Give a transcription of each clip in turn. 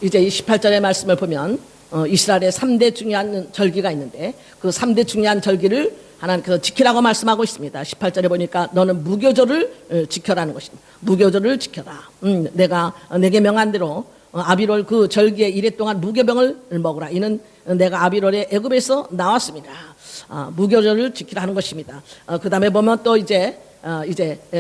이제 이 18절의 말씀을 보면 이스라엘의 3대 중요한 절기가 있는데 그 3대 중요한 절기를 하나님께서 지키라고 말씀하고 있습니다. 18절에 보니까 너는 무교절을 지켜라는 것입니다. 무교절을 지켜라. 내가 내게 명한 대로 아비롤 그 절기에 이래 동안 무교병을 먹으라. 이는 내가 아비롤의 애굽에서 나왔습니다. 무교절을 지키라는 것입니다. 그 다음에 보면 또 이제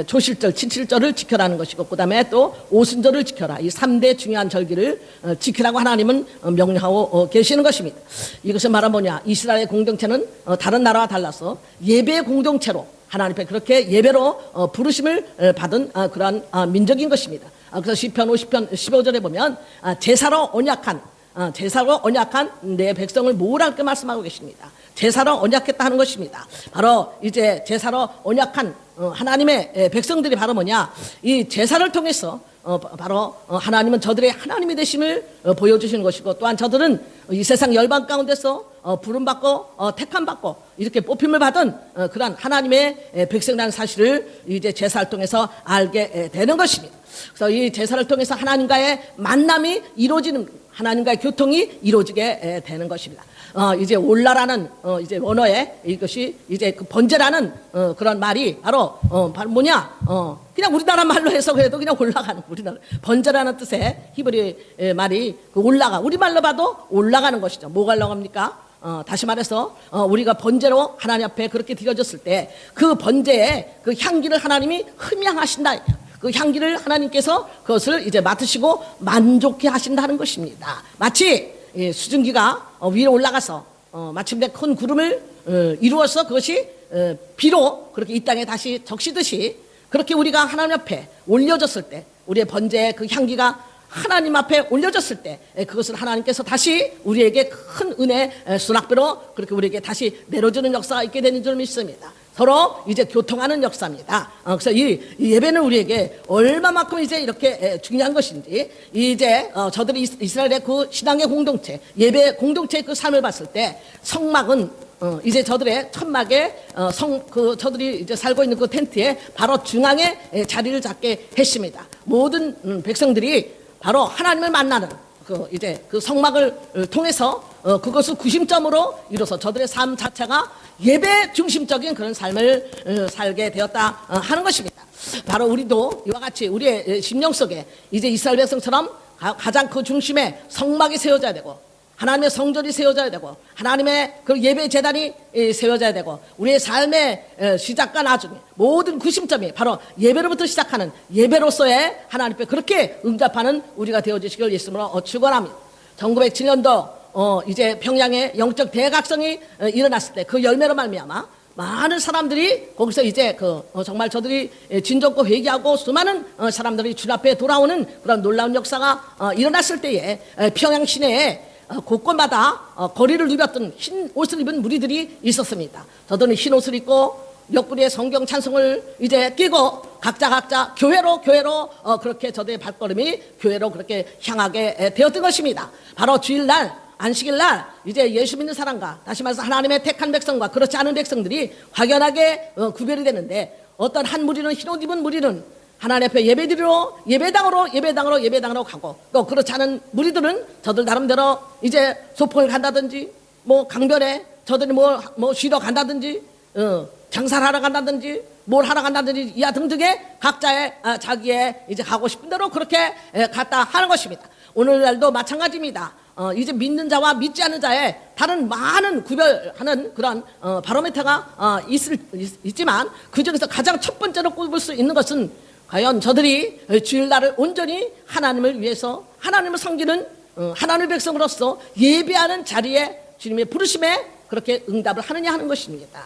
초실절, 칠칠절을 지켜라는 것이고, 그 다음에 또 오순절을 지켜라. 이 3대 중요한 절기를 지키라고 하나님은 명령하고 계시는 것입니다. 이것은 말은 뭐냐? 이스라엘의 공동체는 다른 나라와 달라서 예배 공동체로 하나님 앞에 그렇게 예배로 부르심을 받은 그러한 민족인 것입니다. 그래서 시편 50편 15절에 보면 제사로 언약한 내 백성을 모으라 이렇게 말씀하고 계십니다. 제사로 언약했다 하는 것입니다. 바로 이제 제사로 언약한 하나님의 백성들이 바로 뭐냐? 이 제사를 통해서 바로 하나님은 저들의 하나님이 되심을 보여주시는 것이고, 또한 저들은 이 세상 열방 가운데서 부름받고 택함받고 이렇게 뽑힘을 받은 그러한 하나님의 백성이라는 사실을 이제 제사를 통해서 알게 되는 것입니다. 그래서 이 제사를 통해서 하나님과의 만남이 이루어지는, 하나님과의 교통이 이루어지게 되는 것입니다. 이제 올라라는 이제 원어에 이것이 이제 그 번제라는 그런 말이 바로 뭐냐? 그냥 우리나라 말로 해석해도 그냥 올라가는, 우리나라 번제라는 뜻의 히브리 말이 그 올라가, 우리 말로 봐도 올라가는 것이죠. 뭐가 올라갑니까? 다시 말해서 우리가 번제로 하나님 앞에 그렇게 드려졌을 때 그 번제의 그 향기를 하나님이 흠양하신다. 그 향기를 하나님께서 그것을 이제 맡으시고 만족해 하신다는 것입니다. 마치 수증기가 위로 올라가서 마침내 큰 구름을 이루어서 그것이 비로 그렇게 이 땅에 다시 적시듯이, 그렇게 우리가 하나님 앞에 올려졌을 때, 우리의 번제의 그 향기가 하나님 앞에 올려졌을 때 그것을 하나님께서 다시 우리에게 큰 은혜 수낙배로 그렇게 우리에게 다시 내려주는 역사가 있게 되는 줄 믿습니다. 서로 이제 교통하는 역사입니다. 그래서 이 예배는 우리에게 얼마만큼 이제 이렇게 중요한 것인지, 이제 저들이 이스라엘의 그 신앙의 공동체, 예배 공동체의 그 삶을 봤을 때 성막은 이제 저들의 천막에 저들이 이제 살고 있는 그 텐트에 바로 중앙에 자리를 잡게 했습니다. 모든 백성들이 바로 하나님을 만나는 이제 그 성막을 통해서 그것을 구심점으로 이뤄서 저들의 삶 자체가 예배 중심적인 그런 삶을 살게 되었다 하는 것입니다. 바로 우리도 이와 같이 우리의 심령 속에 이제 이스라엘 백성처럼 가장 그 중심에 성막이 세워져야 되고, 하나님의 성전이 세워져야 되고, 하나님의 그 예배 제단이 세워져야 되고, 우리의 삶의 시작과 나중에 모든 구심점이 바로 예배로부터 시작하는 예배로서의 하나님 앞에 그렇게 응답하는 우리가 되어주시길 예수님으로 축원합니다. 1907년도 이제 평양에 영적 대각성이 일어났을 때 그 열매로 말미암아 많은 사람들이 거기서 이제 정말 저들이 진정고 회개하고 수많은 사람들이 주 앞에 돌아오는 그런 놀라운 역사가 일어났을 때에 평양 시내에 곳곳마다 거리를 누볐던 흰 옷을 입은 무리들이 있었습니다. 저들은 흰 옷을 입고 옆구리에 성경 찬송을 이제 끼고 각자 교회로 그렇게 저들의 발걸음이 교회로 그렇게 향하게 되었던 것입니다. 바로 주일날, 안식일날 이제 예수 믿는 사람과, 다시 말해서 하나님의 택한 백성과 그렇지 않은 백성들이 확연하게 구별이 되는데, 어떤 한 무리는 흰 옷 입은 무리는 하나님 앞에 예배드리러 예배당으로 가고, 또 그렇지 않은 무리들은 저들 나름대로 이제 소풍을 간다든지, 뭐 강변에 저들이 뭐 쉬러 간다든지, 장사를 하러 간다든지, 뭘 하러 간다든지, 이하 등등의 각자의 자기의 이제 가고 싶은 대로 그렇게 갔다 하는 것입니다. 오늘날도 마찬가지입니다. 이제 믿는 자와 믿지 않는 자의 다른 많은 구별하는 그런 바로미터가 있지만, 그 중에서 가장 첫 번째로 꼽을 수 있는 것은 과연 저들이 주일날을 온전히 하나님을 위해서, 하나님을 섬기는 하나님의 백성으로서 예배하는 자리에 주님의 부르심에 그렇게 응답을 하느냐 하는 것입니다.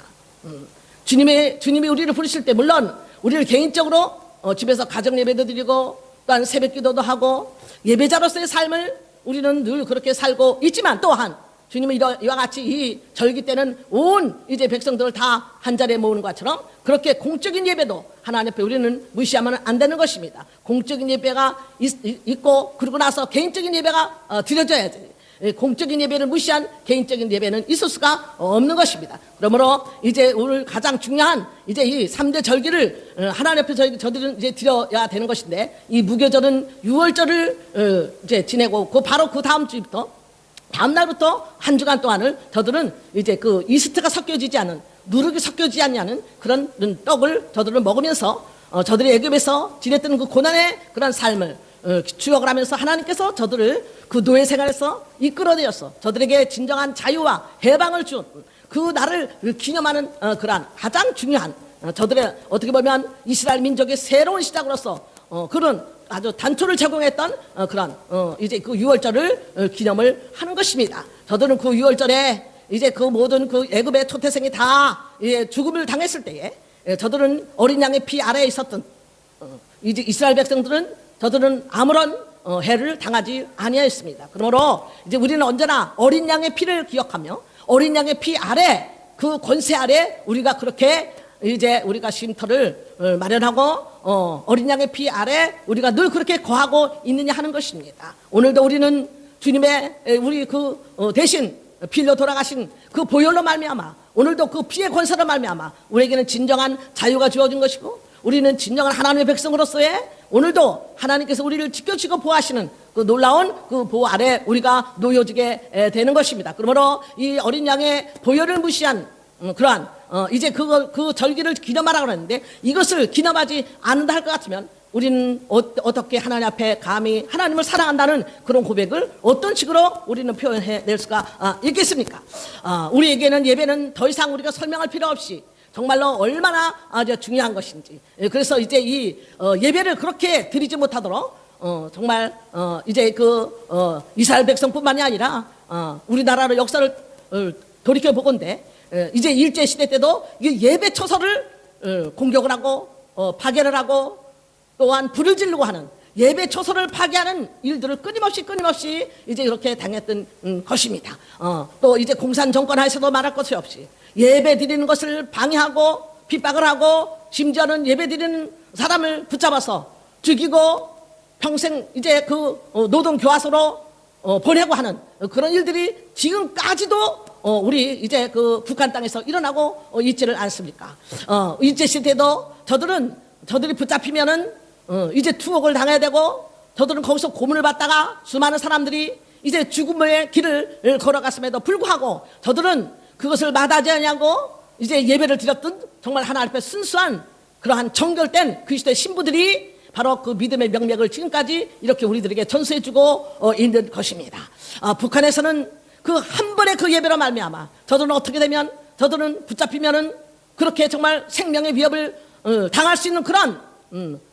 주님이 우리를 부르실 때, 물론 우리를 개인적으로 집에서 가정 예배도 드리고, 또한 새벽 기도도 하고, 예배자로서의 삶을 우리는 늘 그렇게 살고 있지만, 또한 주님은 이와 같이 이 절기 때는 온 이제 백성들을 다 한 자리에 모으는 것처럼 그렇게 공적인 예배도 하나님 앞에 우리는 무시하면 안 되는 것입니다. 공적인 예배가 있고, 그러고 나서 개인적인 예배가 드려져야지. 공적인 예배를 무시한 개인적인 예배는 있을 수가 없는 것입니다. 그러므로 이제 오늘 가장 중요한 이제 이 3대 절기를 하나님 앞에 저들은 이제 드려야 되는 것인데, 이 무교절은 6월절을 이제 지내고 바로 그 다음 주부터 다음 날부터 한 주간 동안을 저들은 이제 그 이스트가 섞여지지 않은, 누룩이 섞여지지 않는 그런 떡을 저들은 먹으면서 저들이 애굽에서 지냈던 그 고난의 그런 삶을 추억을 하면서 하나님께서 저들을 그 노예 생활에서 이끌어내어서 저들에게 진정한 자유와 해방을 준 그 날을 기념하는 그러한 가장 중요한, 저들의 어떻게 보면 이스라엘 민족의 새로운 시작으로서 그런 아주 단초를 제공했던 그런 이제 그 6월절을 기념을 하는 것입니다. 저들은 그 6월절에 이제 그 모든 그 애굽의 초태생이 다 죽음을 당했을 때에 저들은 어린 양의 피 아래에 있었던 이제 이스라엘 백성들은 저들은 아무런 해를 당하지 아니하였습니다. 그러므로 이제 우리는 언제나 어린 양의 피를 기억하며 어린 양의 피 아래, 그 권세 아래 우리가 그렇게 이제 우리가 쉼터를 마련하고 어린 양의 피 아래 우리가 늘 그렇게 거하고 있느냐 하는 것입니다. 오늘도 우리는 주님의 우리 그 대신 피로 돌아가신 그 보혈로 말미암아 오늘도 그 피의 권세로 말미암아 우리에게는 진정한 자유가 주어진 것이고, 우리는 진정한 하나님의 백성으로서의 오늘도 하나님께서 우리를 지켜주시고 보호하시는 그 놀라운 그 보호 아래 우리가 놓여지게 되는 것입니다. 그러므로 이 어린 양의 보혈을 무시한 그러한 이제 그 절기를 기념하라고 하는데, 이것을 기념하지 않는다 할 것 같으면 우리는 어떻게 하나님 앞에 감히 하나님을 사랑한다는 그런 고백을 어떤 식으로 우리는 표현해낼 수가 있겠습니까? 우리에게는 예배는 더 이상 우리가 설명할 필요 없이 정말로 얼마나 중요한 것인지, 그래서 이제 이 예배를 그렇게 드리지 못하도록 정말 이제 그 이스라엘 백성뿐만이 아니라 우리나라의 역사를 돌이켜 보건대 이제 일제 시대 때도 예배 초소를 공격을 하고 파괴를 하고 또한 불을 지르고 하는 예배 초소를 파괴하는 일들을 끊임없이 이제 이렇게 당했던 것입니다. 또 이제 공산 정권 하에서도 말할 것이 없이 예배 드리는 것을 방해하고 핍박을 하고 심지어는 예배 드리는 사람을 붙잡아서 죽이고 평생 이제 그 노동 교화소로 보내고 하는 그런 일들이 지금까지도 우리 이제 그 북한 땅에서 일어나고 있지를 않습니까? 일제 시대도 저들이 붙잡히면은 이제 투옥을 당해야 되고, 저들은 거기서 고문을 받다가 수많은 사람들이 이제 죽음의 길을 걸어갔음에도 불구하고 저들은 그것을 마다하지 않냐고 이제 예배를 드렸던 정말 하나님 앞에 순수한 그러한 정결된 그리스도의 신부들이 바로 그 믿음의 명맥을 지금까지 이렇게 우리들에게 전수해주고 있는 것입니다. 북한에서는 그 한 번의 그 예배로 말미암아 저들은 어떻게 되면 저들은 붙잡히면은 그렇게 정말 생명의 위협을 당할 수 있는 그런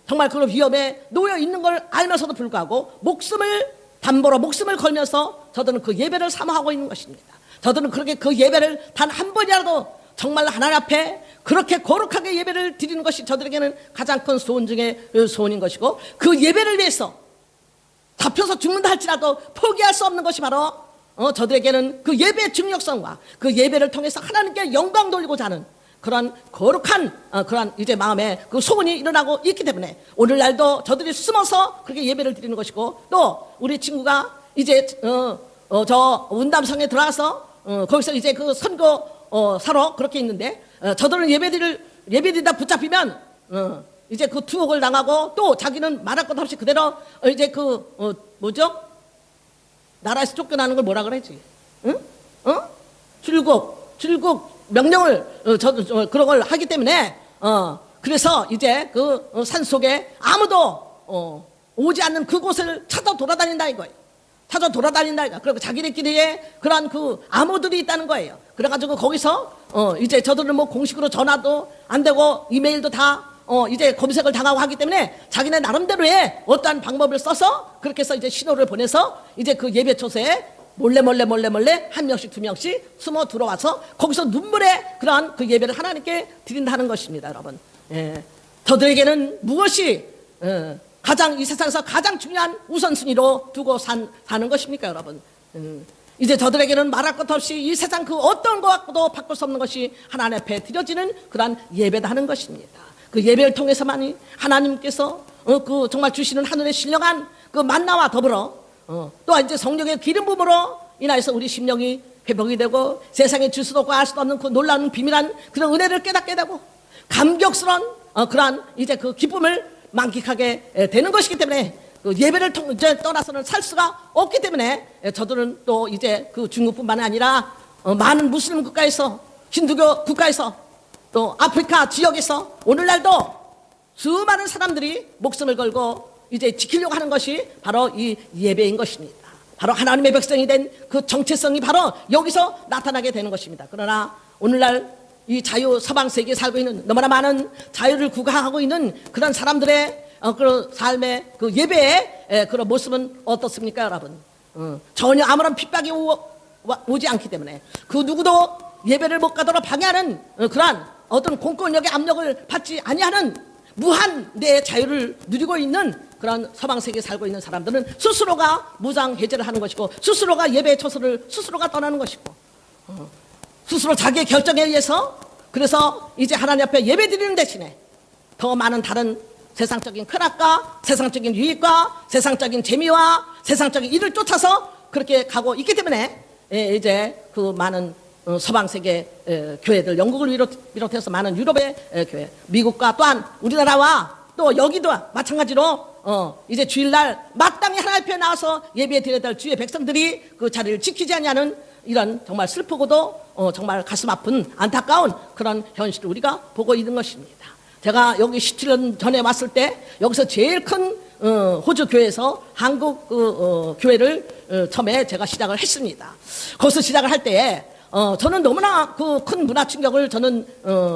정말 그런 위험에 놓여 있는 걸 알면서도 불구하고 목숨을 담보로 목숨을 걸면서 저들은 그 예배를 사모하고 있는 것입니다. 저들은 그렇게 그 예배를 단 한 번이라도 정말 하나님 앞에 그렇게 거룩하게 예배를 드리는 것이 저들에게는 가장 큰 소원 중에 소원인 것이고, 그 예배를 위해서 잡혀서 죽는다 할지라도 포기할 수 없는 것이 바로 저들에게는 그 예배의 중요성과 그 예배를 통해서 하나님께 영광 돌리고자 하는 그런 거룩한 그런 이제 마음에 그 소원이 일어나고 있기 때문에 오늘날도 저들이 숨어서 그렇게 예배를 드리는 것이고, 또 우리 친구가 이제 저 운담성에 들어가서 거기서 이제 그 선거 사러 그렇게 있는데, 저들은 예배드리다 붙잡히면 이제 그 투옥을 당하고, 또 자기는 말할 것 없이 그대로 이제 그 뭐죠? 나라에서 쫓겨나는 걸 뭐라 그러지? 응? 출국 명령을 그런 걸 하기 때문에 그래서 이제 그 산속에 아무도 오지 않는 그곳을 찾아 돌아다닌다 이거예요. 찾아 돌아다닌다 이거. 그리고 자기네끼리의 그런 그 암호들이 있다는 거예요. 그래가지고 거기서 이제 저들은 뭐 공식으로 전화도 안 되고 이메일도 다 이제 검색을 당하고 하기 때문에 자기네 나름대로의 어떠한 방법을 써서 그렇게 해서 이제 신호를 보내서 이제 그 예배 초소에 몰래 한 명씩 두 명씩 숨어 들어와서 거기서 눈물의 그러한 그 예배를 하나님께 드린다는 것입니다, 여러분. 예. 저들에게는 무엇이 가장 이 세상에서 가장 중요한 우선순위로 두고 사는 것입니까, 여러분? 이제 저들에게는 말할 것 없이 이 세상 그 어떤 것과도 바꿀 수 없는 것이 하나님 앞에 드려지는 그러한 예배다 하는 것입니다. 그 예배를 통해서만이 하나님께서 그 정말 주시는 하늘의 신령한 그 만나와 더불어 또 이제 성령의 기름 부음으로 인하여서 우리 심령이 회복이 되고 세상에 줄 수도 없고 알 수도 없는 그 놀라운 비밀한 그런 은혜를 깨닫게 되고 감격스러운 그러한 이제 그 기쁨을 만끽하게 되는 것이기 때문에 그 예배를 떠나서는 살 수가 없기 때문에 저들은 또 이제 그 중국뿐만 아니라 많은 무슬림 국가에서 힌두교 국가에서 또 아프리카 지역에서 오늘날도 수많은 사람들이 목숨을 걸고 이제 지키려고 하는 것이 바로 이 예배인 것입니다. 바로 하나님의 백성이 된 그 정체성이 바로 여기서 나타나게 되는 것입니다. 그러나 오늘날 이 자유 서방 세계에 살고 있는 너무나 많은 자유를 구가하고 있는 그런 사람들의 그런 삶의 그 예배의 그런 모습은 어떻습니까, 여러분? 전혀 아무런 핍박이 오지 않기 때문에 그 누구도 예배를 못 가도록 방해하는 그러한 어떤 공권력의 압력을 받지 아니하는 무한 내 자유를 누리고 있는 그런 서방 세계에 살고 있는 사람들은 스스로가 무장 해제를 하는 것이고 스스로가 예배의 처소를 스스로가 떠나는 것이고 스스로 자기의 결정에 의해서 그래서 이제 하나님 앞에 예배 드리는 대신에 더 많은 다른 세상적인 쾌락과 세상적인 유익과 세상적인 재미와 세상적인 일을 쫓아서 그렇게 가고 있기 때문에 이제 그 많은 서방 세계 교회들, 영국을 비롯해서 많은 유럽의 교회, 미국과 또한 우리나라와 또 여기도 마찬가지로 이제 주일날 마땅히 하나님 앞에 나와서 예배 드려야 될 주의 백성들이 그 자리를 지키지 않냐는 이런 정말 슬프고도 정말 가슴 아픈 안타까운 그런 현실을 우리가 보고 있는 것입니다. 제가 여기 17년 전에 왔을 때 여기서 제일 큰 호주 교회에서 한국 교회를 처음에 제가 시작을 했습니다. 거기서 시작을 할 때에 저는 너무나 그 큰 문화 충격을 저는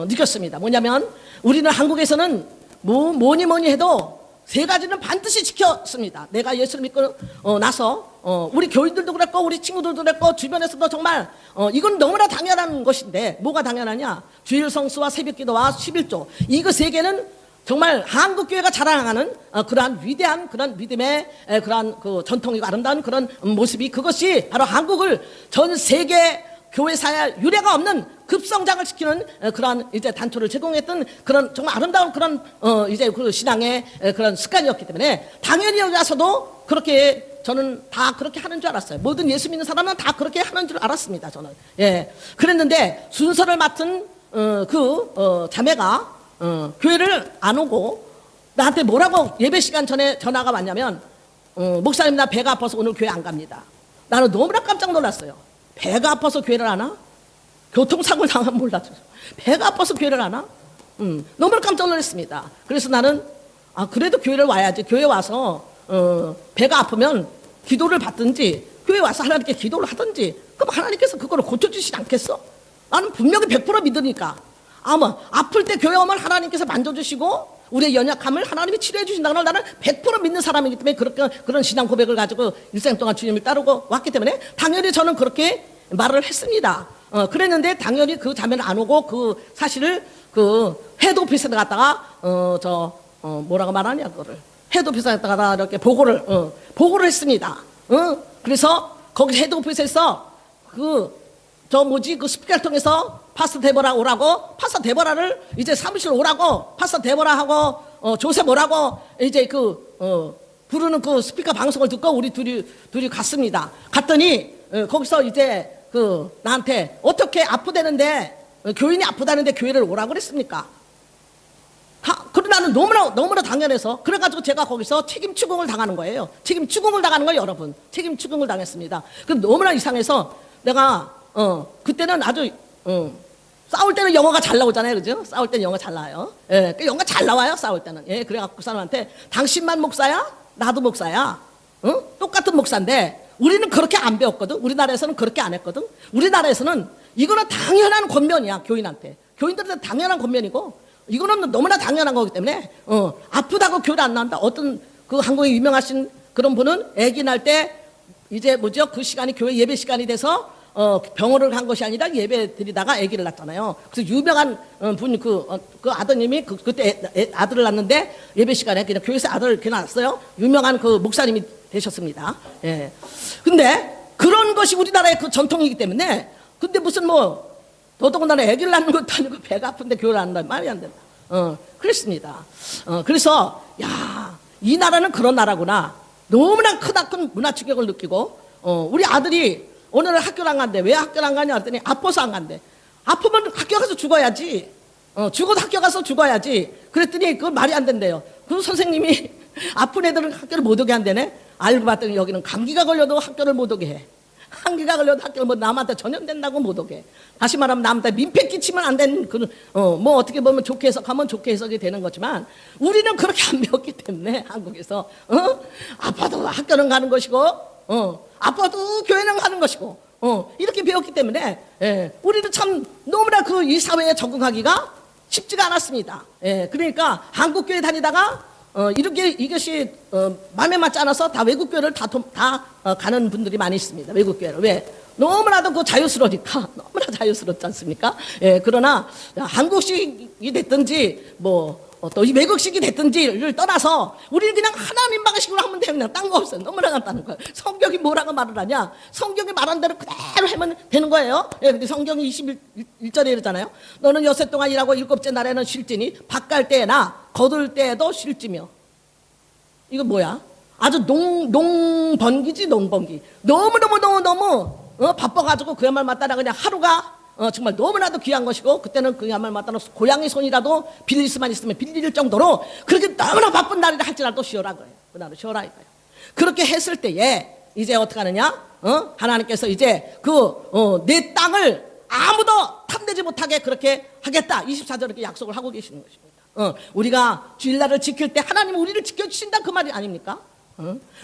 느꼈습니다. 뭐냐면 우리는 한국에서는 뭐니 해도 세 가지는 반드시 지켰습니다. 내가 예수를 믿고 나서 우리 교인들도 그랬고 우리 친구들도 그랬고 주변에서도 정말 이건 너무나 당연한 것인데 뭐가 당연하냐? 주일 성수와 새벽기도와 11조 이거 세 개는 정말 한국 교회가 자랑하는 그러한 위대한 그런 믿음의 그러한 그 전통이고 아름다운 그런 모습이 그것이 바로 한국을 전 세계 교회사에 유례가 없는 급성장을 시키는 그러한 이제 단초를 제공했던 그런 정말 아름다운 그런 이제 그 신앙의 그런 습관이었기 때문에 당연히 여기 와서도 그렇게 저는 다 그렇게 하는 줄 알았어요. 모든 예수 믿는 사람은 다 그렇게 하는 줄 알았습니다. 저는 그랬는데 순서를 맡은 자매가 교회를 안 오고 나한테 뭐라고 예배 시간 전에 전화가 왔냐면 목사님 나 배가 아파서 오늘 교회 안 갑니다. 나는 너무나 깜짝 놀랐어요. 배가 아파서 교회를 안 와? 교통사고를 당하면 몰라도 배가 아파서 교회를 안 와? 너무나 깜짝 놀랐습니다. 그래서 나는 그래도 교회를 와야지. 교회 와서 배가 아프면 기도를 받든지 교회 와서 하나님께 기도를 하든지 그럼 하나님께서 그거를 고쳐주시지 않겠어? 나는 분명히 100% 믿으니까 아플 때 교회 오면 하나님께서 만져주시고 우리의 연약함을 하나님이 치료해 주신다는 걸 나는 100% 믿는 사람이기 때문에 그런 신앙 고백을 가지고 일생 동안 주님을 따르고 왔기 때문에 당연히 저는 그렇게 말을 했습니다. 그랬는데 당연히 그 자매는 안 오고 그 사실을 그 헤드오피스에 갔다가 뭐라고 말하냐 그거를 헤드오피스에 갔다가 이렇게 보고를 했습니다. 그래서 거기 헤드오피스에서 그 스피커를 통해서 파스터 데보라 오라고, 파스터 데보라를 이제 사무실 오라고, 파스터 데보라하고, 조셉 오라고, 이제 부르는 그 스피커 방송을 듣고 우리 둘이 갔습니다. 갔더니, 거기서 이제 나한테 어떻게 아프다는데, 교인이 아프다는데 교회를 오라고 그랬습니까? 그래 나는 너무나 당연해서, 그래가지고 제가 거기서 책임 추궁을 당하는 거예요. 책임 추궁을 당하는 거예요, 여러분. 책임 추궁을 당했습니다. 너무나 이상해서 내가, 그때는 아주, 싸울 때는 영어가 잘 나오잖아요. 그죠? 싸울 때는 영어가 잘 나와요. 영어가 잘 나와요. 싸울 때는. 그래갖고 그 사람한테 당신만 목사야? 나도 목사야. 똑같은 목사인데 우리는 그렇게 안 배웠거든. 우리나라에서는 그렇게 안 했거든. 우리나라에서는 이거는 당연한 권면이야. 교인한테. 교인들한테 당연한 권면이고 이거는 너무나 당연한 거기 때문에 아프다고 교회 안 나온다. 어떤 그 한국에 유명하신 그런 분은 아기 날 때 이제 그 시간이 교회 예배 시간이 돼서 병원을 간 것이 아니라 예배 드리다가 아기를 낳잖아요. 그래서 유명한 분, 그 아드님이 그때 아들을 낳는데 예배 시간에 그냥 교회에서 아들을 이렇게 낳았어요. 유명한 그 목사님이 되셨습니다. 근데 그런 것이 우리나라의 그 전통이기 때문에 근데 무슨 더더군다나 아기를 낳는 것도 아니고 배가 아픈데 교회를 안 나면 말이 안 된다. 그랬습니다. 그래서, 이 나라는 그런 나라구나. 너무나 큰 문화 충격을 느끼고, 우리 아들이 오늘은 학교를 안 간대. 왜 학교를 안 가냐 했더니 아파서 안 간대. 아프면 학교 가서 죽어야지. 죽어도 학교 가서 죽어야지. 그랬더니 그건 말이 안 된대요. 그 선생님이 아픈 애들은 학교를 못 오게 한대네. 알고 봤더니 여기는 감기가 걸려도 학교를 못 오게 해. 감기가 걸려도 학교를 뭐 남한테 전염된다고 못 오게 해. 다시 말하면 남한테 민폐 끼치면 안 되는 뭐 어떻게 보면 좋게 해석하면 좋게 해석이 되는 거지만 우리는 그렇게 안 배웠기 때문에 한국에서 아파도 학교는 가는 것이고 아파도 교회는 가는 것이고 이렇게 배웠기 때문에 우리는 참 너무나 이 사회에 적응하기가 쉽지가 않았습니다. 그러니까 한국 교회 다니다가 이것이 마음에 맞지 않아서 다 외국 교회를 다 가는 분들이 많이 있습니다. 외국 교회를. 왜? 너무나도 자유스러우니까. 너무나 자유스럽지 않습니까? 그러나 한국식이 됐든지 또 이 외국식이 됐든지를 떠나서 우리는 그냥 하나님 방식으로 하면 되면 딴 거 없어요. 너무나 간단한 거예요. 성경이 뭐라고 말을 하냐? 성경이 말한 대로 그대로 하면 되는 거예요. 근데 성경이 21절에 이러잖아요. 너는 여세 동안 일하고 일곱째 날에는 쉴지니 밭갈 때나 거둘 때에도 쉴지며. 이거 뭐야? 아주 농번기지, 농번기. 너무 바빠가지고 그야말로 맞다나 그냥 하루가 정말 너무나도 귀한 것이고 그때는 그야말로 맞다나 고양이 손이라도 빌릴 수만 있으면 빌릴 정도로 그렇게 너무나 바쁜 날이라 할지라도 쉬어라 그래요. 그날은 쉬어라 이거예요. 그렇게 했을 때에 이제 어떻게 하느냐? 하나님께서 이제 내 땅을 아무도 탐내지 못하게 그렇게 하겠다. 24절 이렇게 약속을 하고 계시는 것입니다. 우리가 주일날을 지킬 때 하나님은 우리를 지켜주신다 그 말이 아닙니까?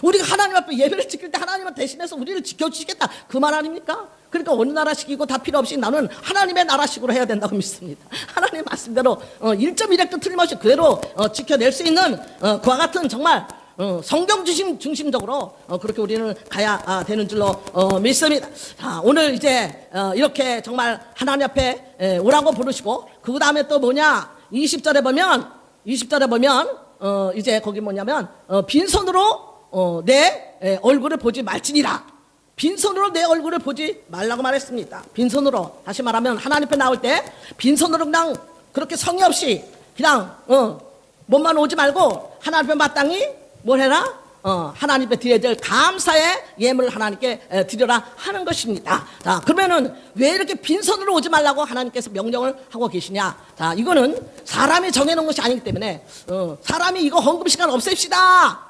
우리가 하나님 앞에 예배를 지킬 때 하나님은 대신해서 우리를 지켜주시겠다 그 말 아닙니까? 그러니까 어느 나라식이고 다 필요 없이 나는 하나님의 나라식으로 해야 된다고 믿습니다. 하나님 말씀대로 1.1핵도 틀림없이 그대로 지켜낼 수 있는 그와 같은 정말 성경 중심적으로 그렇게 우리는 가야 되는 줄로 믿습니다. 자, 오늘 이제 이렇게 정말 하나님 앞에 오라고 부르시고 그 다음에 또 뭐냐 20절에 보면 이제 거기 뭐냐면 빈손으로 내 얼굴을 보지 말지니라. 빈손으로 내 얼굴을 보지 말라고 말했습니다. 빈손으로 다시 말하면 하나님 앞에 나올 때 빈손으로 그냥 그렇게 성의 없이 그냥 몸만 오지 말고 하나님 앞에 마땅히 뭘 해라? 하나님 앞에 드려야 될 감사의 예물을 하나님께 드려라 하는 것입니다. 자, 그러면은 왜 이렇게 빈손으로 오지 말라고 하나님께서 명령을 하고 계시냐? 자, 이거는 사람이 정해놓은 것이 아니기 때문에 사람이 이거 헌금 시간 없앱시다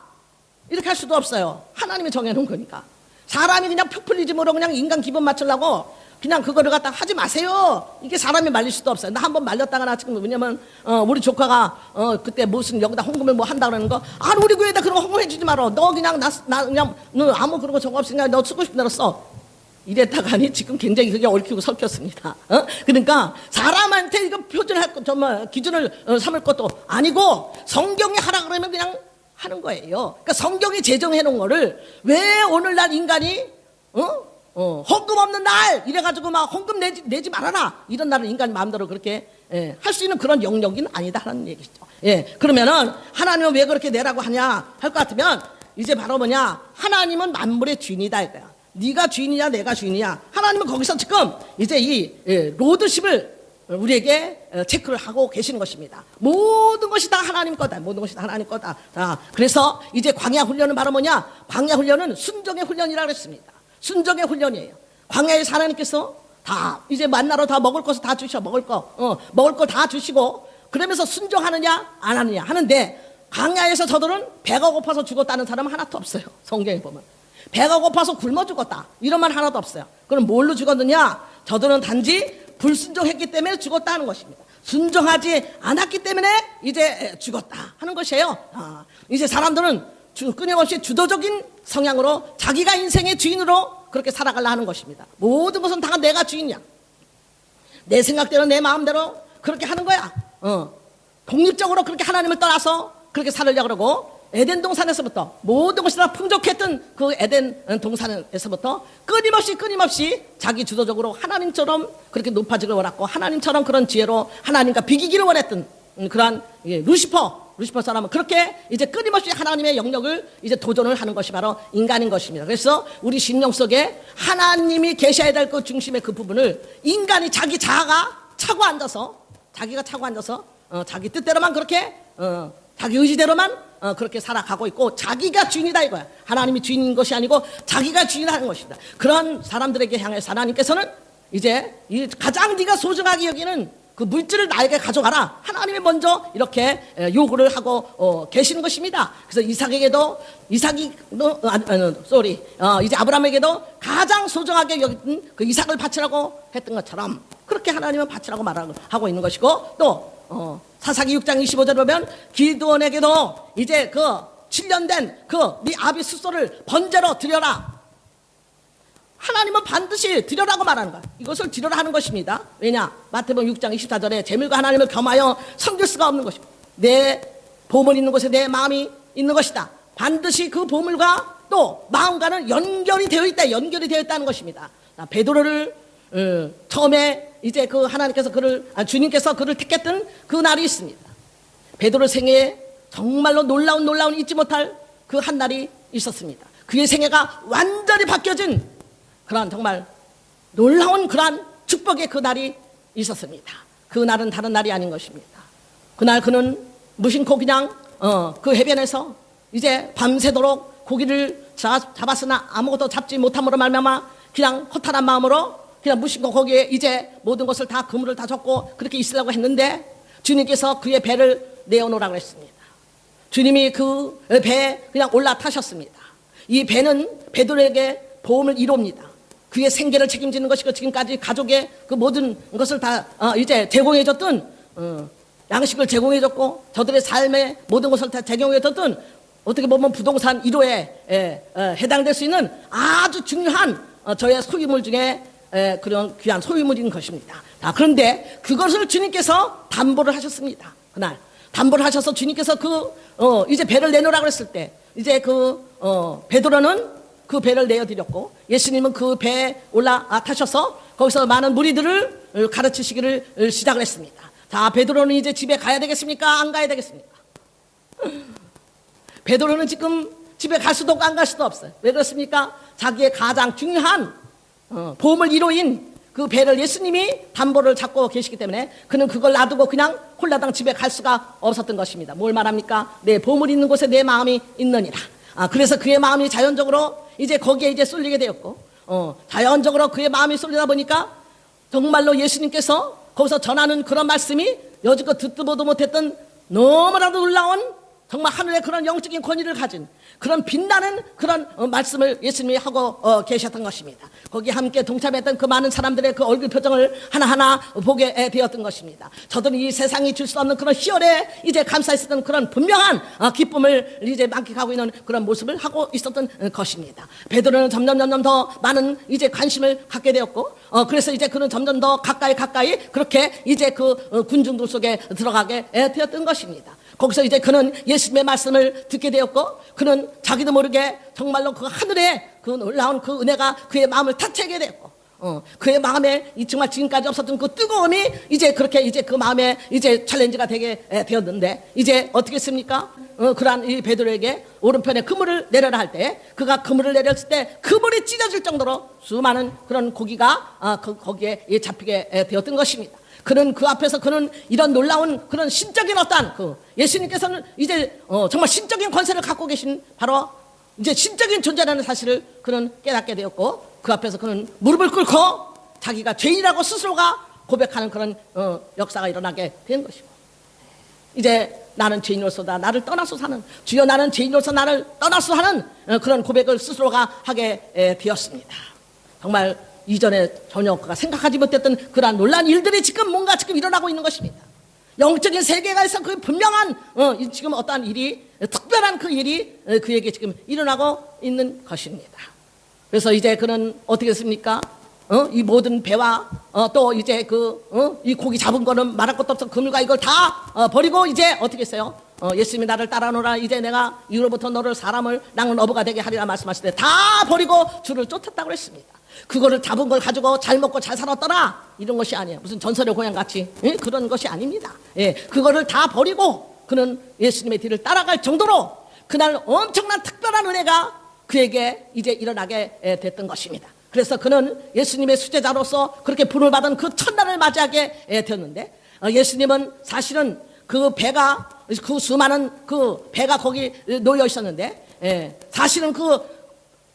이렇게 할 수도 없어요. 하나님이 정해놓은 거니까. 사람이 그냥 푸풀리즘으로 그냥 인간 기분 맞추려고 그냥 그거를 갖다 하지 마세요. 이게 사람이 말릴 수도 없어요. 나 한번 말렸다가 나 지금 왜냐면 우리 조카가 그때 무슨 여기다 헌금을 뭐 한다 그러는 거 우리 교회에다 그런 거 헌금해 주지 마라. 너 그냥 나 그냥 너 아무 그런 거 적어 없으니까 너 쓰고 싶은 대로 써. 이랬다가니 지금 굉장히 그게 얽히고 설켰습니다. 그러니까 사람한테 이거 표준할 것 정말 기준을 삼을 것도 아니고 성경이 하라 그러면 그냥 하는 거예요. 그러니까 성경이 제정해 놓은 거를 왜 오늘날 인간이 헌금 없는 날 이래가지고 막 헌금 내지 말아라 이런 날은 인간이 마음대로 그렇게 할 수 있는 그런 영역은 아니다라는 얘기죠. 그러면은 하나님은 왜 그렇게 내라고 하냐 할 것 같으면 이제 바로 뭐냐 하나님은 만물의 주인이다 이거야. 네가 주인이냐 내가 주인이냐. 하나님은 거기서 지금 이제 이 로드십을 우리에게 체크를 하고 계시는 것입니다. 모든 것이 다 하나님 거다. 모든 것이 다 하나님 거다. 자, 그래서 이제 광야 훈련은 바로 뭐냐? 광야 훈련은 순종의 훈련이라고 했습니다. 순종의 훈련이에요. 광야에서 하나님께서 다 이제 만나러 다 먹을 것을 다 주셔. 먹을 거 다 주시고 그러면서 순종하느냐 안 하느냐 하는데 광야에서 저들은 배가 고파서 죽었다는 사람은 하나도 없어요. 성경에 보면 배가 고파서 굶어 죽었다 이런 말 하나도 없어요. 그럼 뭘로 죽었느냐? 저들은 단지 불순종했기 때문에 죽었다는 것입니다. 순종하지 않았기 때문에 이제 죽었다 하는 것이에요. 이제 사람들은 끊임없이 주도적인 성향으로 자기가 인생의 주인으로 그렇게 살아가려 하는 것입니다. 모든 것은 다 내가 주인이야. 내 생각대로 내 마음대로 그렇게 하는 거야. 독립적으로 그렇게 하나님을 떠나서 그렇게 살으려고 그러고 에덴 동산에서부터 모든 것이 다 풍족했던 그 에덴 동산에서부터 끊임없이 자기 주도적으로 하나님처럼 그렇게 높아지길 원했고 하나님처럼 그런 지혜로 하나님과 비기기를 원했던 그러한 루시퍼 사람은 그렇게 이제 끊임없이 하나님의 영역을 이제 도전을 하는 것이 바로 인간인 것입니다. 그래서 우리 심령 속에 하나님이 계셔야 될 그 중심의 그 부분을 인간이 자기 자아가 자기가 차고 앉아서 자기 뜻대로만 그렇게 자기 의지대로만 그렇게 살아가고 있고 자기가 주인이다 이거야. 하나님이 주인인 것이 아니고 자기가 주인하는 것입니다. 그런 사람들에게 향해서 하나님께서는 이제 이 가장 네가 소중하게 여기는 그 물질을 나에게 가져가라. 하나님이 먼저 이렇게 요구를 하고 계시는 것입니다. 그래서 이제 아브라함에게도 가장 소중하게 여긴 그 이삭을 바치라고 했던 것처럼 그렇게 하나님은 바치라고 말하고 있는 것이고 또 사사기 6장 25절에 보면 기드온에게도 이제 그 7년 된 그 네 아비 숫소를 번제로 드려라. 하나님은 반드시 드려라고 말하는 거야. 이것을 드려라 하는 것입니다. 왜냐? 마태복음 6장 24절에 재물과 하나님을 겸하여 섬길 수가 없는 것입니다. 내 보물 있는 곳에 내 마음이 있는 것이다. 반드시 그 보물과 또 마음과는 연결이 되어 있다. 연결이 되어 있다는 것입니다. 베드로를 처음에 이제 그 하나님께서 주님께서 그를 택했던 그 날이 있습니다. 베드로 생애에 정말로 놀라운 잊지 못할 그 한 날이 있었습니다. 그의 생애가 완전히 바뀌어진 그런 정말 놀라운 그러한 축복의 그 날이 있었습니다. 그 날은 다른 날이 아닌 것입니다. 그날 그는 무심코 그냥 그 해변에서 이제 밤새도록 고기를 잡았으나 아무것도 잡지 못함으로 말미암아 그냥 허탈한 마음으로 그냥 무심코 거기에 이제 모든 것을 다 그물을 다 젓고 그렇게 있으려고 했는데 주님께서 그의 배를 내어놓으라고 했습니다. 주님이 그 배에 그냥 올라타셨습니다. 이 배는 베드로에게 보험을 이룹니다. 그의 생계를 책임지는 것이고 지금까지 가족의 그 모든 것을 다 이제 제공해줬던 양식을 제공해줬고 저들의 삶의 모든 것을 다 제공해줬던 어떻게 보면 부동산 1호에 해당될 수 있는 아주 중요한 저의 소유물 중에 그런 귀한 소유물인 것입니다. 그런데 그것을 주님께서 담보를 하셨습니다. 그날 담보를 하셔서 주님께서 이제 배를 내놓으라고 했을 때 이제 베드로는 그 배를 내어드렸고 예수님은 그 배에 올라타셔서 거기서 많은 무리들을 가르치시기를 시작을 했습니다. 자, 베드로는 이제 집에 가야 되겠습니까? 안 가야 되겠습니까? 베드로는 지금 집에 갈 수도 없고 안 갈 수도 없어요. 왜 그렇습니까? 자기의 가장 중요한 보물 1호인 그 배를 예수님이 담보를 잡고 계시기 때문에 그는 그걸 놔두고 그냥 홀라당 집에 갈 수가 없었던 것입니다. 뭘 말합니까? 내 보물 있는 곳에 내 마음이 있느니라. 그래서 그의 마음이 자연적으로 이제 거기에 이제 쏠리게 되었고, 자연적으로 그의 마음이 쏠리다 보니까 정말로 예수님께서 거기서 전하는 그런 말씀이 여지껏 듣도 보도 못했던 너무나도 놀라운 정말 하늘의 그런 영적인 권위를 가진 그런 빛나는 그런 말씀을 예수님이 하고 계셨던 것입니다. 거기에 함께 동참했던 그 많은 사람들의 그 얼굴 표정을 하나하나 보게 되었던 것입니다. 저들은 이 세상이 줄 수 없는 그런 희열에 이제 감싸 있었던 그런 분명한 기쁨을 이제 만끽하고 있는 그런 모습을 하고 있었던 것입니다. 베드로는 점점 더 많은 이제 관심을 갖게 되었고, 그래서 이제 그는 점점 더 가까이 그렇게 이제 그 군중들 속에 들어가게 되었던 것입니다. 거기서 이제 그는 예수님의 말씀을 듣게 되었고, 그는 자기도 모르게 정말로 그 하늘의 그 놀라운 그 은혜가 그의 마음을 타치하게 되었고, 그의 마음에 정말 지금까지 없었던 그 뜨거움이 이제 그렇게 이제 그 마음에 이제 챌린지가 되게 되었는데, 이제 어떻게 했습니까? 그러한 이 베드로에게 오른편에 그물을 내려라 할 때, 그가 그물을 내렸을 때 그물이 찢어질 정도로 수많은 그런 고기가 거기에 잡히게 되었던 것입니다. 그는 그 앞에서 그는 이런 놀라운 그런 신적인 어떠한 예수님께서는 이제 정말 신적인 권세를 갖고 계신 바로 이제 신적인 존재라는 사실을 그는 깨닫게 되었고, 그 앞에서 그는 무릎을 꿇고 자기가 죄인이라고 스스로가 고백하는 그런 역사가 일어나게 된 것이고, 이제 나는 죄인으로서다 나를 떠나서 사는 주여 나는 죄인으로서 나를 떠나서 하는 그런 고백을 스스로가 하게 되었습니다. 정말 이전에 전혀 그가 생각하지 못했던 그러한 놀라운 일들이 지금 일어나고 있는 것입니다. 영적인 세계에서 그 분명한 지금 어떠한 일이 특별한 그 일이 그에게 지금 일어나고 있는 것입니다. 그래서 이제 그는 어떻게 했습니까? 이 모든 배와 또 이제 이 고기 잡은 거는 말할 것도 없어 그물과 이걸 다 버리고 이제 어떻게 했어요? 예수님이 나를 따라오너라 이제 내가 이후로부터 너를 사람을 낭은 어부가 되게 하리라 말씀하실 때 다 버리고 주를 쫓았다고 했습니다. 그거를 잡은 걸 가지고 잘 먹고 잘 살았더라 이런 것이 아니에요. 무슨 전설의 고향 같이 그런 것이 아닙니다. 그거를 다 버리고 그는 예수님의 뒤를 따라갈 정도로 그날 엄청난 특별한 은혜가 그에게 이제 일어나게 됐던 것입니다. 그래서 그는 예수님의 수제자로서 그렇게 부름을 받은 그 첫날을 맞이하게 되었는데, 예수님은 사실은 그 배가, 그 수많은 그 배가 거기 놓여 있었는데, 사실은 그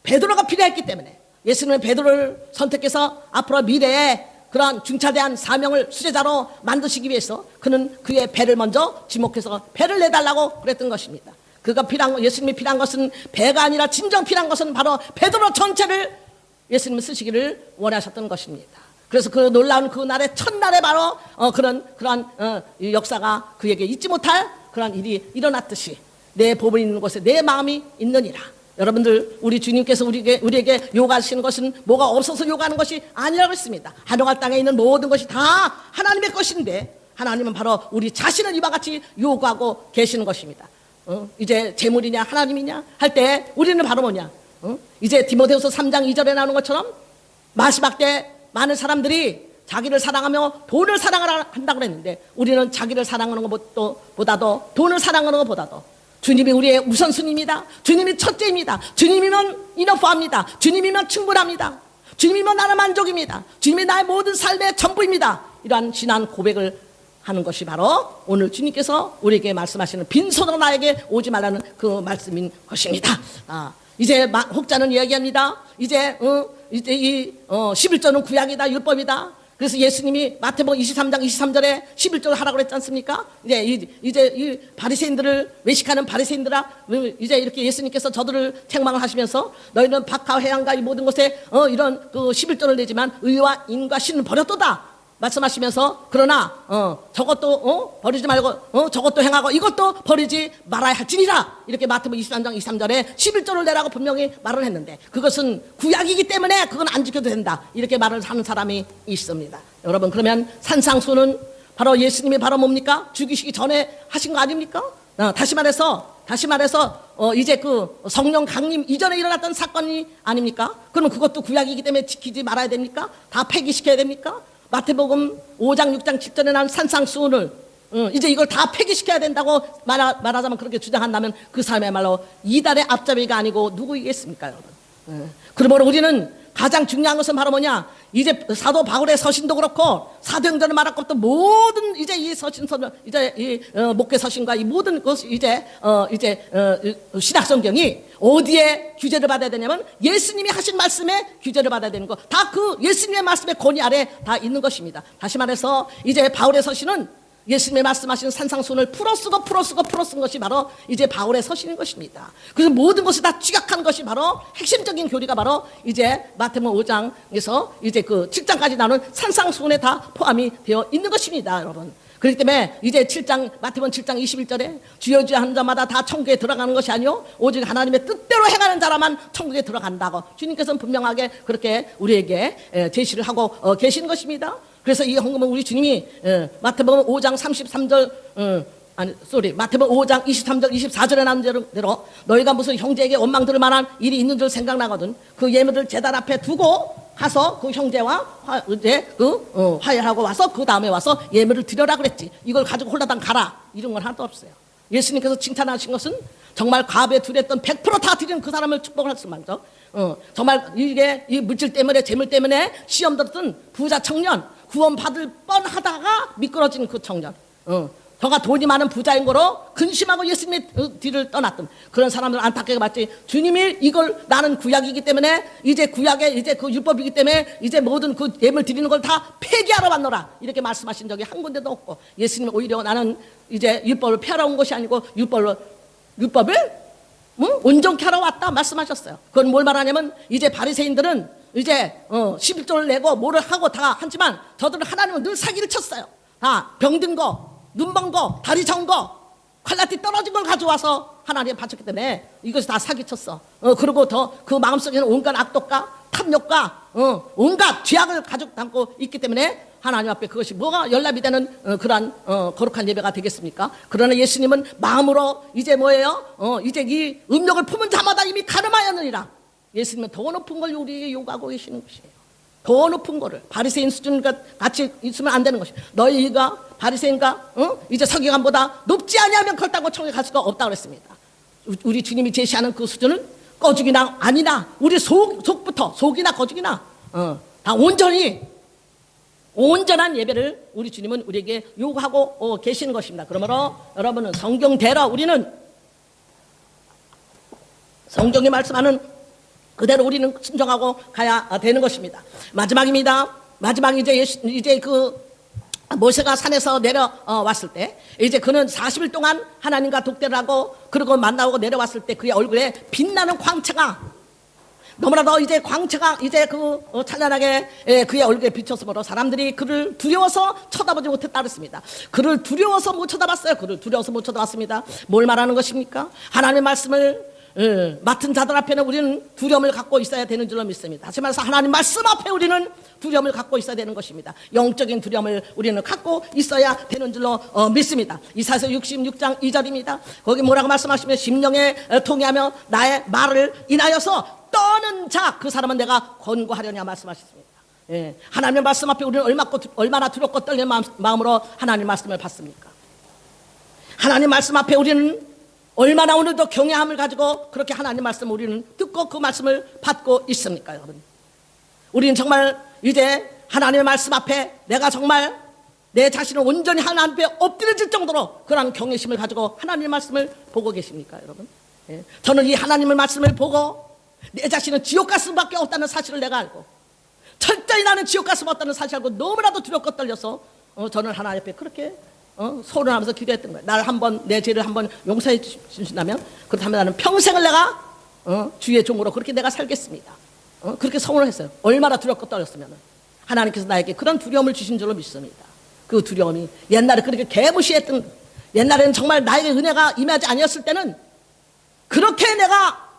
베드로가 필요했기 때문에 예수님은 베드로를 선택해서 앞으로 미래에 그러한 중차대한 사명을 수제자로 만드시기 위해서 그는 그의 배를 먼저 지목해서 배를 내달라고 그랬던 것입니다. 그가 필요한, 예수님이 필요한 것은 배가 아니라 진정 필요한 것은 바로 베드로 전체를 예수님은 쓰시기를 원하셨던 것입니다. 그래서 그 놀라운 그 날의 첫날에 바로 그러한 역사가 그에게 잊지 못할 그러한 일이 일어났듯이 내 법을 있는 곳에 내 마음이 있느니라. 여러분들, 우리 주님께서 우리에게 요구하시는 것은 뭐가 없어서 요구하는 것이 아니라고 했습니다. 한동안 땅에 있는 모든 것이 다 하나님의 것인데 하나님은 바로 우리 자신을 이와 같이 요구하고 계시는 것입니다. 이제 재물이냐 하나님이냐 할 때 우리는 바로 뭐냐? 이제 디모데후서 3장 2절에 나오는 것처럼 마지막 때 많은 사람들이 자기를 사랑하며 돈을 사랑한다고 했는데 우리는 자기를 사랑하는 것보다도 돈을 사랑하는 것보다도 주님이 우리의 우선순위입니다. 주님이 첫째입니다. 주님이면 이너프합니다. 주님이면 충분합니다. 주님이면 나는 만족입니다. 주님이 나의 모든 삶의 전부입니다. 이러한 진한 고백을 하는 것이 바로 오늘 주님께서 우리에게 말씀하시는 빈손으로 나에게 오지 말라는 그 말씀인 것입니다. 이제 혹자는 이야기합니다. 이제 이 11조는 구약이다, 율법이다. 그래서 예수님이 마태복음 23장 23절에 11조를 하라고 그랬지 않습니까? 이제 이 바리새인들을 외식하는 바리새인들아, 이제 이렇게 예수님께서 저들을 책망을 하시면서 너희는 박하 해안가 이 모든 곳에 이런 그 11조를 내지만 의와 인과 신은 버렸도다 말씀하시면서 그러나 저것도 버리지 말고 저것도 행하고 이것도 버리지 말아야 할지니라, 이렇게 마태복음 23장 23절에 11조를 내라고 분명히 말을 했는데 그것은 구약이기 때문에 그건 안 지켜도 된다, 이렇게 말을 하는 사람이 있습니다. 여러분, 그러면 산상수는 바로 예수님이 바로 뭡니까? 죽이시기 전에 하신 거 아닙니까? 다시 말해서 이제 그 성령 강림 이전에 일어났던 사건이 아닙니까? 그러면 그것도 구약이기 때문에 지키지 말아야 됩니까? 다 폐기시켜야 됩니까? 마태복음 5장 6장 7절에 나온 산상수훈을 이제 이걸 다 폐기시켜야 된다고 말하자면 그렇게 주장한다면 그 사람이야말로 이달의 앞잡이가 아니고 누구이겠습니까, 여러분? 그러므로 우리는 가장 중요한 것은 바로 뭐냐? 이제 사도 바울의 서신도 그렇고 사도행전을 말할 것도 모든 이제 이 서신서 이제 이 목회 서신과 이 모든 것이 이제 신약 성경이 어디에 규제를 받아야 되냐면 예수님이 하신 말씀에 규제를 받아야 되는 거, 다 그 예수님의 말씀의 권위 아래 다 있는 것입니다. 다시 말해서 이제 바울의 서신은 예수님의 말씀하시는 산상수훈을 풀어쓰고 쓴 것이 바로 이제 바울의 서신인 것입니다. 그래서 모든 것이 다 축약한 것이 바로 핵심적인 교리가 바로 이제 마태복음 5장에서 이제 그 7장까지 나오는 산상수훈에 다 포함이 되어 있는 것입니다, 여러분. 그렇기 때문에 이제 마태복음 7장 21절에 주여 주여 하는 자마다 다 천국에 들어가는 것이 아니요 오직 하나님의 뜻대로 행하는 자라만 천국에 들어간다고 주님께서는 분명하게 그렇게 우리에게 제시를 하고 계시는 것입니다. 그래서 이 헌금은 우리 주님이 마태복음 5장 33절 마태복음 5장 23절 24절에 나온 대로 너희가 무슨 형제에게 원망 들을 만한 일이 있는 줄 생각나거든 그 예물을 제단 앞에 두고 가서 그 형제와 화해하고 와서 그 다음에 와서 예물을 드려라 그랬지. 이걸 가지고 홀라당 가라 이런 건 하나도 없어요. 예수님께서 칭찬하신 것은 정말 과부에 두렸던 100% 다 드리는 그 사람을 축복을 할 수만 있죠. 정말 이게 이 물질 때문에 재물 때문에 시험 들었던 부자 청년, 구원 받을 뻔하다가 미끄러진 그 청년, 저가 돈이 많은 부자인 거로 근심하고 예수님의 뒤를 떠났던 그런 사람들 안타깝게 봤지. 주님이 이걸 나는 구약이기 때문에 이제 구약에 이제 그 율법이기 때문에 이제 모든 그 예물 드리는 걸 다 폐기하러 왔노라 이렇게 말씀하신 적이 한 군데도 없고, 예수님은 오히려 나는 이제 율법을 폐하러 온 것이 아니고 율법을 온전케 하러 왔다 말씀하셨어요. 그건 뭘 말하냐면 이제 바리새인들은 이제 11조를 내고 뭐를 하고 다 하지만 저들은 하나님은 늘 사기를 쳤어요. 다 병든 거, 눈 먼 거, 다리 전 거, 칼라티 떨어진 걸 가져와서 하나님에 바쳤기 때문에 이것이 다 사기쳤어. 그리고 더 그 마음속에는 온갖 악독과 탐욕과 온갖 죄악을 가지고 담고 있기 때문에 하나님 앞에 그것이 뭐가 연락이 되는 그러한 거룩한 예배가 되겠습니까? 그러나 예수님은 마음으로 이제 뭐예요? 이제 이 음욕을 품은 자마다 이미 가늠하였느니라. 예수님은 더 높은 걸 우리에게 요구하고 계시는 것이에요. 더 높은 거를. 바리새인 수준과 같이 있으면 안 되는 것이에요. 너희가 바리새인과 이제 서기관보다 높지 아니하면 그렇다고 천국에 갈 수가 없다고 그랬습니다. 우리 주님이 제시하는 그 수준은 꺼죽이나 아니나 우리 속부터 속이나 꺼죽이나 다 온전히 온전한 예배를 우리 주님은 우리에게 요구하고 계시는 것입니다. 그러므로 여러분은 성경대로 우리는 성경이 말씀하는 그대로 우리는 순종하고 가야 되는 것입니다. 마지막입니다. 마지막 이제 그 모세가 산에서 내려왔을 때 이제 그는 40일 동안 하나님과 독대를 하고 그리고 만나고 내려왔을 때 그의 얼굴에 빛나는 광채가 너무나도 이제 광채가 이제 그 찬란하게 그의 얼굴에 비쳤으므로 사람들이 그를 두려워서 쳐다보지 못했다 그랬습니다. 그를 두려워서 못 쳐다봤어요. 그를 두려워서 못 쳐다봤습니다. 뭘 말하는 것입니까? 하나님의 말씀을 맡은 자들 앞에는 우리는 두려움을 갖고 있어야 되는 줄로 믿습니다. 다시 말해서 하나님 말씀 앞에 우리는 두려움을 갖고 있어야 되는 것입니다. 영적인 두려움을 우리는 갖고 있어야 되는 줄로 믿습니다. 이사야서 66장 2절입니다. 거기 뭐라고 말씀하시면 심령에 통해하며 나의 말을 인하여서 떠는 자 그 사람은 내가 권고하려냐 말씀하셨습니다. 예, 하나님의 말씀 앞에 우리는 얼마나 두렵고 떨리는 마음으로 하나님의 말씀을 받습니까? 하나님 말씀 앞에 우리는 얼마나 오늘도 경외함을 가지고 그렇게 하나님 말씀을 우리는 듣고 그 말씀을 받고 있습니까, 여러분? 우리는 정말 이제 하나님의 말씀 앞에 내가 정말 내 자신을 온전히 하나님 앞에 엎드려질 정도로 그런 경외심을 가지고 하나님의 말씀을 보고 계십니까, 여러분? 예. 저는 이 하나님의 말씀을 보고 내 자신은 지옥 갈 수밖에 없다는 사실을 내가 알고 철저히 나는 지옥 갈 수밖에 없다는 사실을 알고 너무나도 두렵고 떨려서 저는 하나님 앞에 그렇게 소원하면서 기도했던 거예요. 나를 한번 내 죄를 한번 용서해 주신다면 그렇다면 나는 평생을 내가 주의 종으로 그렇게 내가 살겠습니다. 그렇게 소원을 했어요. 얼마나 두렵고 떨렸으면 하나님께서 나에게 그런 두려움을 주신 줄로 믿습니다. 그 두려움이 옛날에 그렇게 개무시했던 옛날에는 정말 나에게 은혜가 임하지 아니었을 때는 그렇게 내가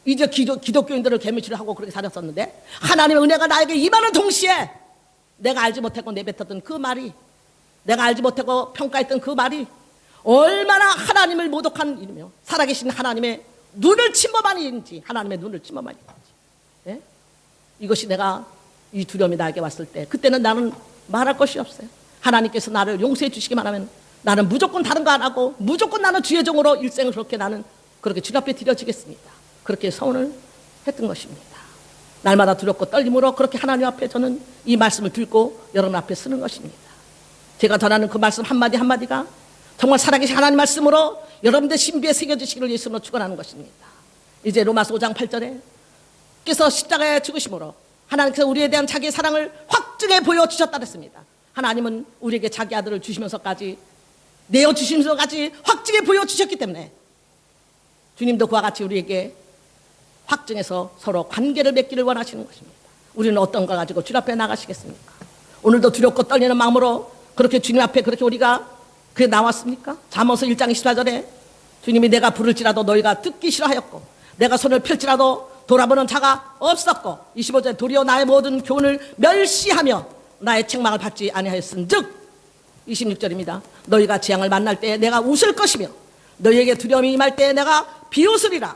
이제 기독교인들을 개무시를 하고 그렇게 살았었는데 하나님의 은혜가 나에게 임하는 동시에 내가 알지 못하고 내뱉었던 그 말이 내가 알지 못하고 평가했던 그 말이 얼마나 하나님을 모독한 일이며 살아계신 하나님의 눈을 침범한 일인지 하나님의 눈을 침범한 일인지 예? 이것이 내가 이 두려움이 나에게 왔을 때 그때는 나는 말할 것이 없어요. 하나님께서 나를 용서해 주시기만 하면 나는 무조건 다른 거 안 하고 무조건 나는 주의 종으로 일생을 그렇게 나는 그렇게 주님 앞에 드려지겠습니다. 그렇게 서원을 했던 것입니다. 날마다 두렵고 떨림으로 그렇게 하나님 앞에 저는 이 말씀을 들고 여러분 앞에 쓰는 것입니다. 제가 전하는 그 말씀 한마디 한마디가 정말 살아계신 하나님 말씀으로 여러분들 신비에 새겨주시기를 예수님으로 축원하는 것입니다. 이제 로마서 5장 8절에 께서 십자가에 죽으심으로 하나님께서 우리에 대한 자기의 사랑을 확증해 보여주셨다 그랬습니다. 하나님은 우리에게 자기 아들을 주시면서까지 내어주시면서까지 확증해 보여주셨기 때문에 주님도 그와 같이 우리에게 확증해서 서로 관계를 맺기를 원하시는 것입니다. 우리는 어떤 걸 가지고 주님 앞에 나가시겠습니까? 오늘도 두렵고 떨리는 마음으로 그렇게 주님 앞에 그렇게 우리가 그게 나왔습니까? 잠언서 1장 24절에 주님이 내가 부를지라도 너희가 듣기 싫어하였고 내가 손을 펼지라도 돌아보는 자가 없었고 25절에 도리어 나의 모든 교훈을 멸시하며 나의 책망을 받지 아니하였은즉 26절입니다. 너희가 재앙을 만날 때에 내가 웃을 것이며 너희에게 두려움이 임할 때에 내가 비웃으리라.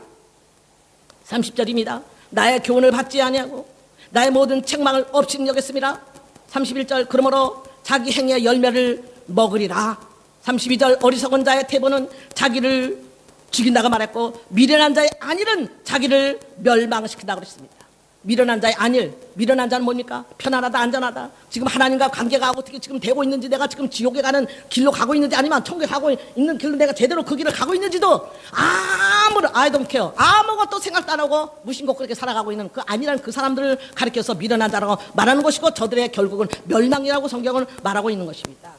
30절입니다. 나의 교훈을 받지 아니하고 나의 모든 책망을 없이 여겼습니다. 31절 그러므로 자기 행위의 열매를 먹으리라. 32절 어리석은 자의 태보는 자기를 죽인다고 말했고 미련한 자의 안일은 자기를 멸망시킨다고 그랬습니다. 미련한 자의 안일, 미련한 자는 뭡니까? 편안하다 안전하다. 지금 하나님과 관계가 어떻게 지금 되고 있는지 내가 지금 지옥에 가는 길로 가고 있는지 아니면 천국에 가고 있는 길로 내가 제대로 그 길을 가고 있는지도 아무런 I don't care 아무것도 생각도 안 하고 무심코 그렇게 살아가고 있는 그 안일한 그 사람들을 가리켜서 미련한 자라고 말하는 것이고 저들의 결국은 멸망이라고 성경은 말하고 있는 것입니다.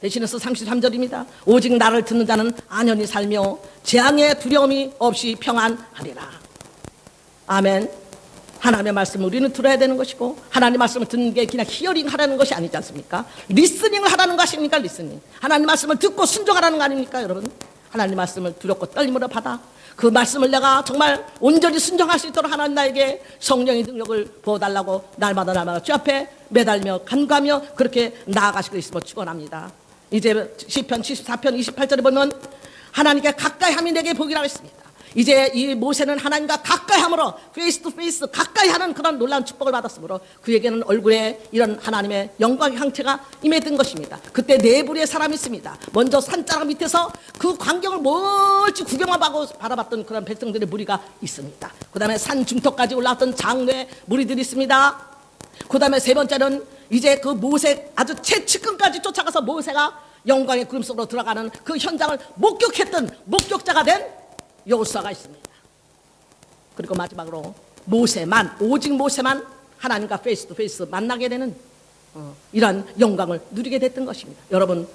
대신해서 33절입니다. 오직 나를 듣는 자는 안연히 살며 재앙의 두려움이 없이 평안하리라. 아멘. 하나님의 말씀을 우리는 들어야 되는 것이고 하나님의 말씀을 듣는 게 그냥 히어링 하라는 것이 아니지 않습니까? 리스닝을 하라는 거 아닙니까? 리스닝. 하나님 말씀을 듣고 순종하라는 거 아닙니까? 여러분 하나님 말씀을 두렵고 떨림으로 받아 그 말씀을 내가 정말 온전히 순종할 수 있도록 하나님 나에게 성령의 능력을 부어달라고 날마다 주 앞에 매달며 간구하며 그렇게 나아가시고 있음을 축원합니다. 이제 시편 74편 28절에 보면 하나님께 가까이 함이 내게 복이라고 했습니다. 이제 이 모세는 하나님과 가까이 함으로 페이스 투 페이스 가까이 하는 그런 놀라운 축복을 받았으므로 그에게는 얼굴에 이런 하나님의 영광의 형체가 임했던 것입니다. 그때 네 부류의 사람이 있습니다. 먼저 산자락 밑에서 그 광경을 멀찍이 구경만 하고 바라봤던 그런 백성들의 무리가 있습니다. 그 다음에 산 중턱까지 올라왔던 장로의 무리들이 있습니다. 그 다음에 세 번째는 이제 그 모세 아주 최측근까지 쫓아가서 모세가 영광의 구름 속으로 들어가는 그 현장을 목격했던 목격자가 된 여호수아가 있습니다. 그리고 마지막으로 모세만, 오직 모세만 하나님과 페이스 투 페이스 만나게 되는 이러한 영광을 누리게 됐던 것입니다. 여러분,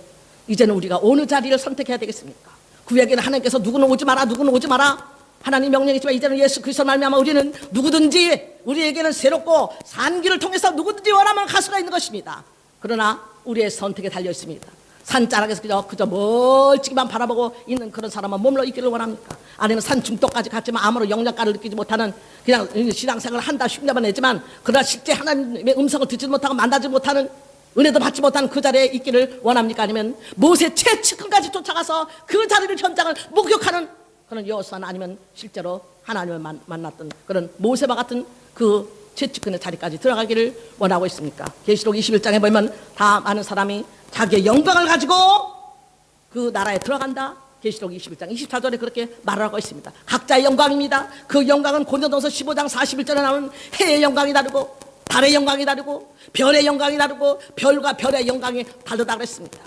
이제는 우리가 어느 자리를 선택해야 되겠습니까? 구약에는 하나님께서 누구는 오지 마라, 누구는 오지 마라 하나님 명령이지만, 이제는 예수 그리스도 말미암아 우리는 누구든지, 우리에게는 새롭고 산 길을 통해서 누구든지 원하면 갈 수가 있는 것입니다. 그러나 우리의 선택에 달려 있습니다. 산자락에서 그저 멀찍이만 바라보고 있는 그런 사람은 머물러 있기를 원합니까? 아니면 산 중턱까지 갔지만 아무런 영향가를 느끼지 못하는, 그냥 신앙생활을 한다 흉내만 내지만 그러나 실제 하나님의 음성을 듣지 못하고 만나지 못하는, 은혜도 받지 못하는 그 자리에 있기를 원합니까? 아니면 모세 최측근까지 쫓아가서 그 자리를, 현장을 목격하는 그런 여호수아는, 아니면 실제로 하나님을 만났던 그런 모세와 같은 그 최측근의 자리까지 들어가기를 원하고 있습니까? 계시록 21장에 보면 다 많은 사람이 자기의 영광을 가지고 그 나라에 들어간다. 계시록 21장 24절에 그렇게 말을 하고 있습니다. 각자의 영광입니다. 그 영광은 고린도전서 15장 41절에 나오는 해의 영광이 다르고, 달의 영광이 다르고, 별의 영광이 다르고, 별과 별의 영광이 다르다고 그랬습니다.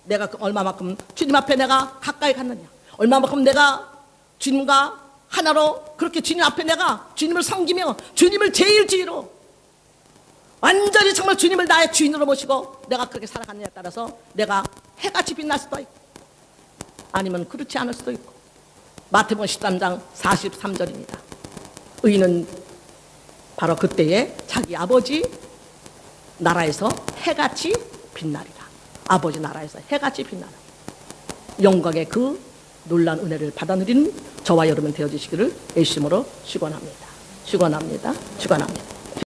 내가 얼마만큼 주님 앞에 내가 가까이 갔느냐, 얼마만큼 내가 주님과 하나로 그렇게 주님 앞에 내가 주님을 섬기며 주님을 제일 주의로, 완전히 정말 주님을 나의 주인으로 모시고 내가 그렇게 살아갔느냐에 따라서 내가 해같이 빛날 수도 있고, 아니면 그렇지 않을 수도 있고. 마태복음 13장 43절입니다. 의인은 바로 그때에 자기 아버지 나라에서 해같이 빛나리라. 아버지 나라에서 해같이 빛나라. 영광의 그 놀라운 은혜를 받아 누리는 저와 여러분 되어주시기를 예수 이름으로 축원합니다. 축원합니다. 축원합니다.